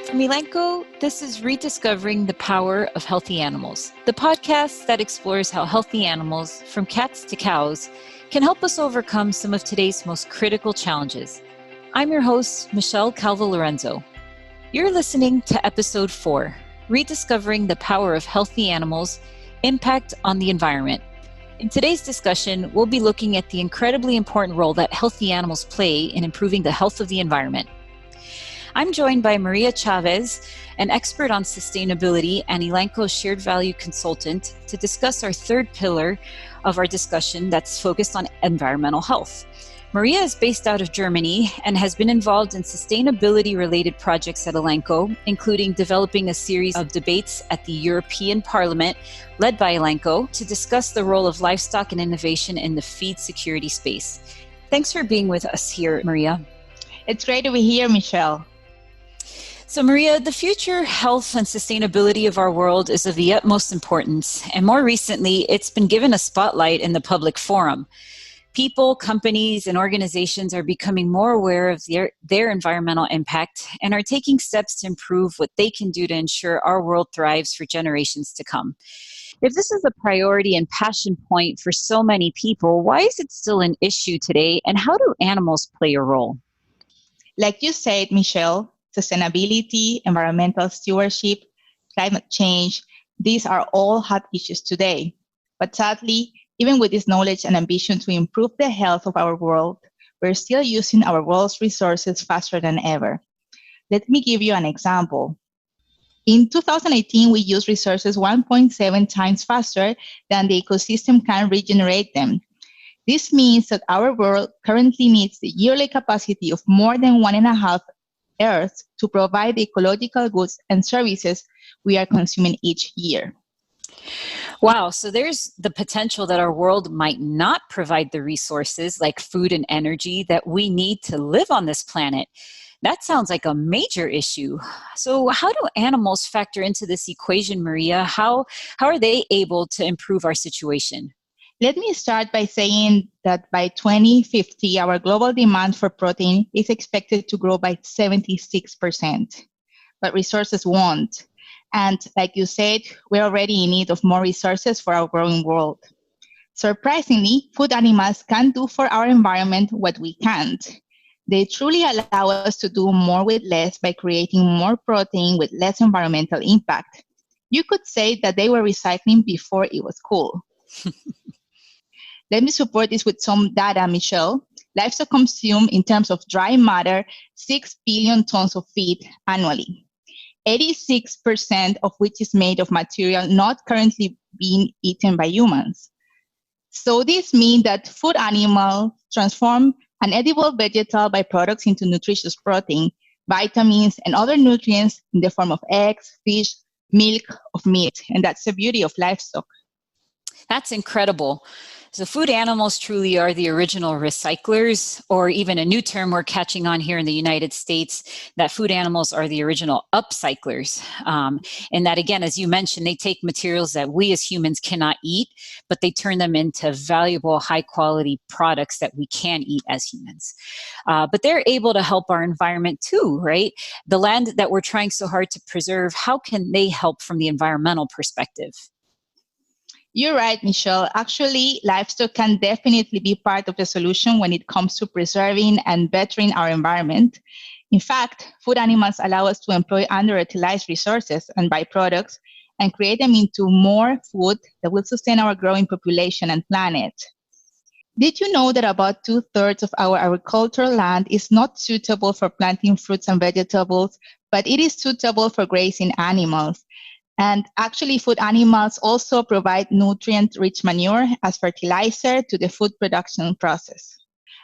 From Elanco, this is Rediscovering the Power of Healthy Animals, the podcast that explores how healthy animals, from cats to cows, can help us overcome some of today's most critical challenges. I'm your host, Michelle Calvo-Lorenzo. You're listening to Episode 4, Rediscovering the Power of Healthy Animals, Impact on the Environment. In today's discussion, we'll be looking at the incredibly important role that healthy animals play in improving the health of the environment. I'm joined by Maria Chavez, an expert on sustainability and Elanco's shared value consultant, to discuss our third pillar of our discussion that's focused on environmental health. Maria is based out of Germany and has been involved in sustainability-related projects at Elanco, including developing a series of debates at the European Parliament, led by Elanco, to discuss the role of livestock and innovation in the feed security space. Thanks for being with us here, Maria. It's great to be here, Michelle. So Maria, the future health and sustainability of our world is of the utmost importance, and more recently, it's been given a spotlight in the public forum. People, companies, and organizations are becoming more aware of their environmental impact and are taking steps to improve what they can do to ensure our world thrives for generations to come. If this is a priority and passion point for so many people, why is it still an issue today, and how do animals play a role? Like you said, Michelle, sustainability, environmental stewardship, climate change, these are all hot issues today. But sadly, even with this knowledge and ambition to improve the health of our world, we're still using our world's resources faster than ever. Let me give you an example. In 2018, we used resources 1.7 times faster than the ecosystem can regenerate them. This means that our world currently needs the yearly capacity of more than 1.5 Earth to provide the ecological goods and services we are consuming each year. Wow, so there's the potential that our world might not provide the resources like food and energy that we need to live on this planet. That sounds like a major issue. So how do animals factor into this equation, Maria? How are they able to improve our situation? Let me start by saying that by 2050, our global demand for protein is expected to grow by 76%, but resources won't. And like you said, we're already in need of more resources for our growing world. Surprisingly, food animals can do for our environment what we can't. They truly allow us to do more with less by creating more protein with less environmental impact. You could say that they were recycling before it was cool. Let me support this with some data, Michelle. Livestock consume, in terms of dry matter, 6 billion tons of feed annually, 86% of which is made of material not currently being eaten by humans. So this means that food animals transform an edible vegetal byproducts into nutritious protein, vitamins, and other nutrients in the form of eggs, fish, milk, of meat. And that's the beauty of livestock. That's incredible. So food animals truly are the original recyclers, or even a new term we're catching on here in the United States, that food animals are the original upcyclers. And that, again, as you mentioned, they take materials that we as humans cannot eat, but they turn them into valuable, high-quality products that we can eat as humans. But they're able to help our environment too, right? The land that we're trying so hard to preserve, how can they help from the environmental perspective? You're right, Michelle. Actually, livestock can definitely be part of the solution when it comes to preserving and bettering our environment. In fact, food animals allow us to employ underutilized resources and byproducts and create them into more food that will sustain our growing population and planet. Did you know that about 2/3 of our agricultural land is not suitable for planting fruits and vegetables, but it is suitable for grazing animals? And actually, food animals also provide nutrient-rich manure as fertilizer to the food production process.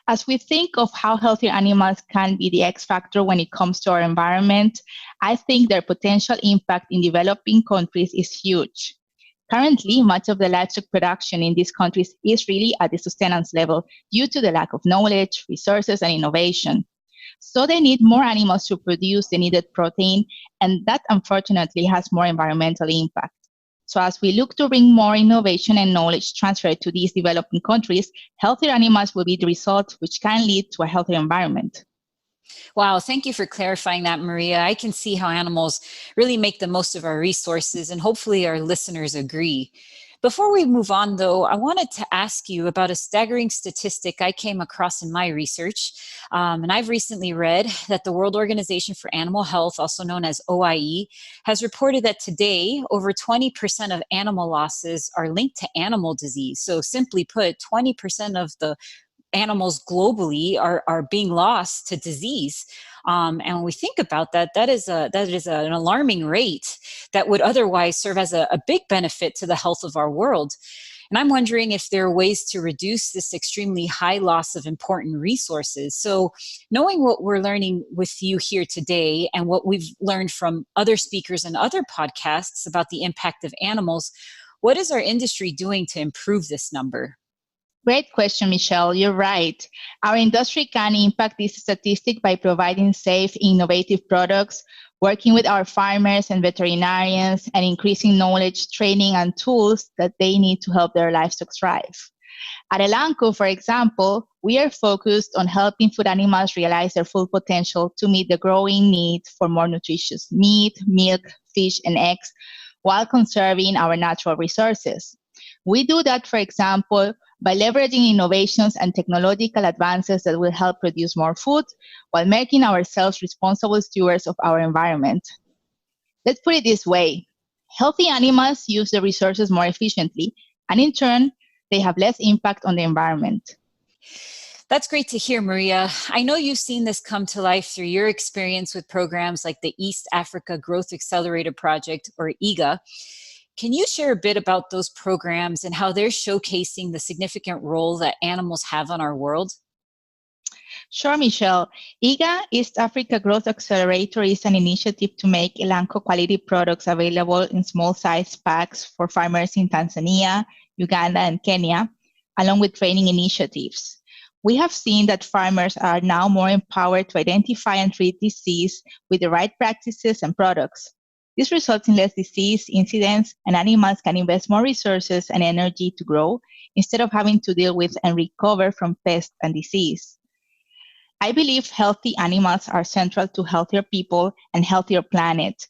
As we think of how healthy animals can be the X factor when it comes to our environment, I think their potential impact in developing countries is huge. Currently, much of the livestock production in these countries is really at the sustenance level due to the lack of knowledge, resources, and innovation. So they need more animals to produce the needed protein, and that unfortunately has more environmental impact. So as we look to bring more innovation and knowledge transfer to these developing countries, healthier animals will be the result, which can lead to a healthier environment. Wow, thank you for clarifying that, Maria. I can see how animals really make the most of our resources, and hopefully our listeners agree. Before we move on, though, I wanted to ask you about a staggering statistic I came across in my research. And I've recently read that the World Organization for Animal Health, also known as OIE, has reported that today over 20% of animal losses are linked to animal disease. So, simply put, 20% of the animals globally are being lost to disease. And when we think about that, that is an alarming rate that would otherwise serve as a big benefit to the health of our world. And I'm wondering if there are ways to reduce this extremely high loss of important resources. So, knowing what we're learning with you here today and what we've learned from other speakers and other podcasts about the impact of animals, what is our industry doing to improve this number? Great question, Michelle. You're right. Our industry can impact this statistic by providing safe, innovative products, working with our farmers and veterinarians, and increasing knowledge, training, and tools that they need to help their livestock thrive. At Elanco, for example, we are focused on helping food animals realize their full potential to meet the growing need for more nutritious meat, milk, fish, and eggs while conserving our natural resources. We do that, for example, by leveraging innovations and technological advances that will help produce more food while making ourselves responsible stewards of our environment. Let's put it this way: healthy animals use the resources more efficiently, and in turn, they have less impact on the environment. That's great to hear, Maria. I know you've seen this come to life through your experience with programs like the East Africa Growth Accelerator Project, or EGA. Can you share a bit about those programs and how they're showcasing the significant role that animals have on our world? Sure, Michelle. EGA, East Africa Growth Accelerator, is an initiative to make Elanco quality products available in small size packs for farmers in Tanzania, Uganda, and Kenya, along with training initiatives. We have seen that farmers are now more empowered to identify and treat disease with the right practices and products. This results in less disease incidents, and animals can invest more resources and energy to grow instead of having to deal with and recover from pests and disease. I believe healthy animals are central to healthier people and healthier planet.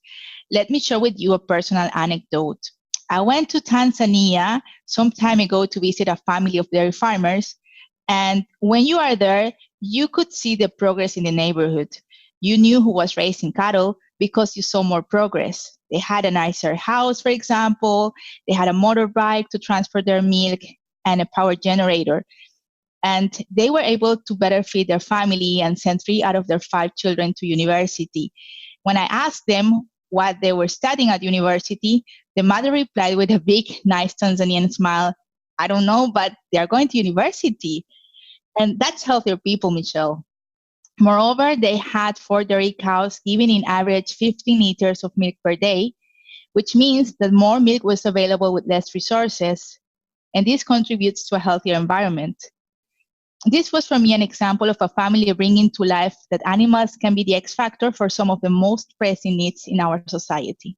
Let me share with you a personal anecdote. I went to Tanzania some time ago to visit a family of dairy farmers, and when you are there, you could see the progress in the neighborhood. You knew who was raising cattle because you saw more progress. They had a nicer house, for example. They had a motorbike to transport their milk and a power generator. And they were able to better feed their family and send 3 out of their 5 children to university. When I asked them what they were studying at university, the mother replied with a big, nice Tanzanian smile, "I don't know, but they're going to university." And that's healthier people, Michelle. Moreover, they had 4 dairy cows giving in average 15 liters of milk per day, which means that more milk was available with less resources. And this contributes to a healthier environment. This was for me an example of a family bringing to life that animals can be the X factor for some of the most pressing needs in our society.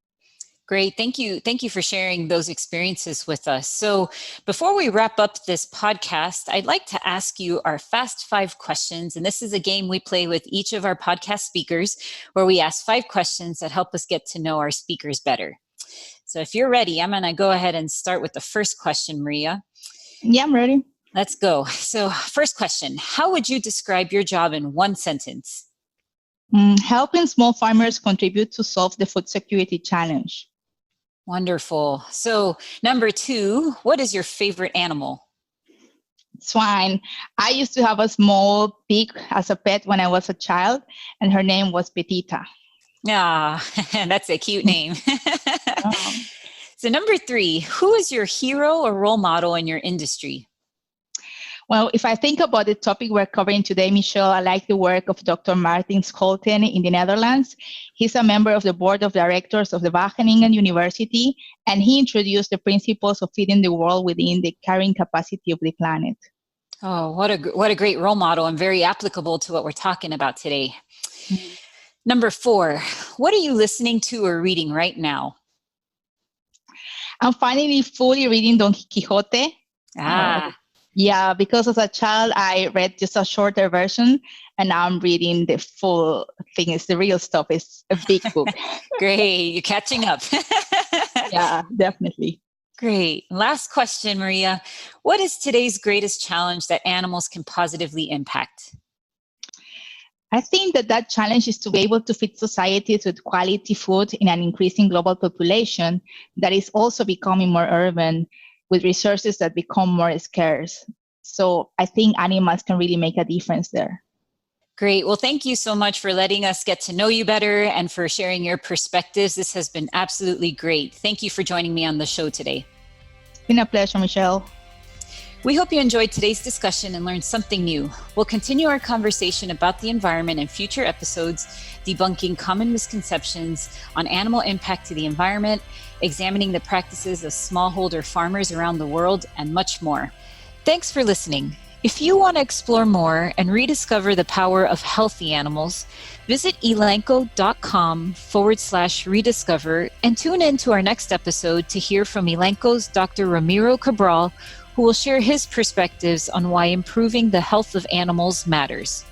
Great. Thank you. Thank you for sharing those experiences with us. So, before we wrap up this podcast, I'd like to ask you our Fast Five questions. And this is a game we play with each of our podcast speakers where we ask 5 questions that help us get to know our speakers better. So, if you're ready, I'm going to go ahead and start with the first question, Maria. Yeah, I'm ready. Let's go. So, first question: how would you describe your job in one sentence? Helping small farmers contribute to solve the food security challenge. Wonderful. So, number 2, what is your favorite animal? Swine. I used to have a small pig as a pet when I was a child, and her name was Petita. Ah, that's a cute name. Um, So, number 3, who is your hero or role model in your industry? Well, if I think about the topic we're covering today, Michelle, I like the work of Dr. Martin Scholten in the Netherlands. He's a member of the board of directors of the Wageningen University, and he introduced the principles of feeding the world within the carrying capacity of the planet. Oh, what a great role model and very applicable to what we're talking about today. Mhm. Number 4, what are you listening to or reading right now? I'm finally fully reading Don Quixote. Uh, Ah, Yeah, because as a child, I read just a shorter version, and now I'm reading the full thing. It's the real stuff. It's a big book. Great. You're catching up. Yeah, definitely. Great. Last question, Maria. What is today's greatest challenge that animals can positively impact? I think that challenge is to be able to feed societies with quality food in an increasing global population that is also becoming more urban with resources that become more scarce. So I think animals can really make a difference there. Great. Well, thank you so much for letting us get to know you better and for sharing your perspectives. This has been absolutely great. Thank you for joining me on the show today. It's been a pleasure, Michelle. We hope you enjoyed today's discussion and learned something new. We'll continue our conversation about the environment in future episodes, debunking common misconceptions on animal impact to the environment, examining the practices of smallholder farmers around the world, and much more. Thanks for listening. If you want to explore more and rediscover the power of healthy animals, visit elanco.com/rediscover and tune in to our next episode to hear from Elanco's Dr. Ramiro Cabral, who will share his perspectives on why improving the health of animals matters.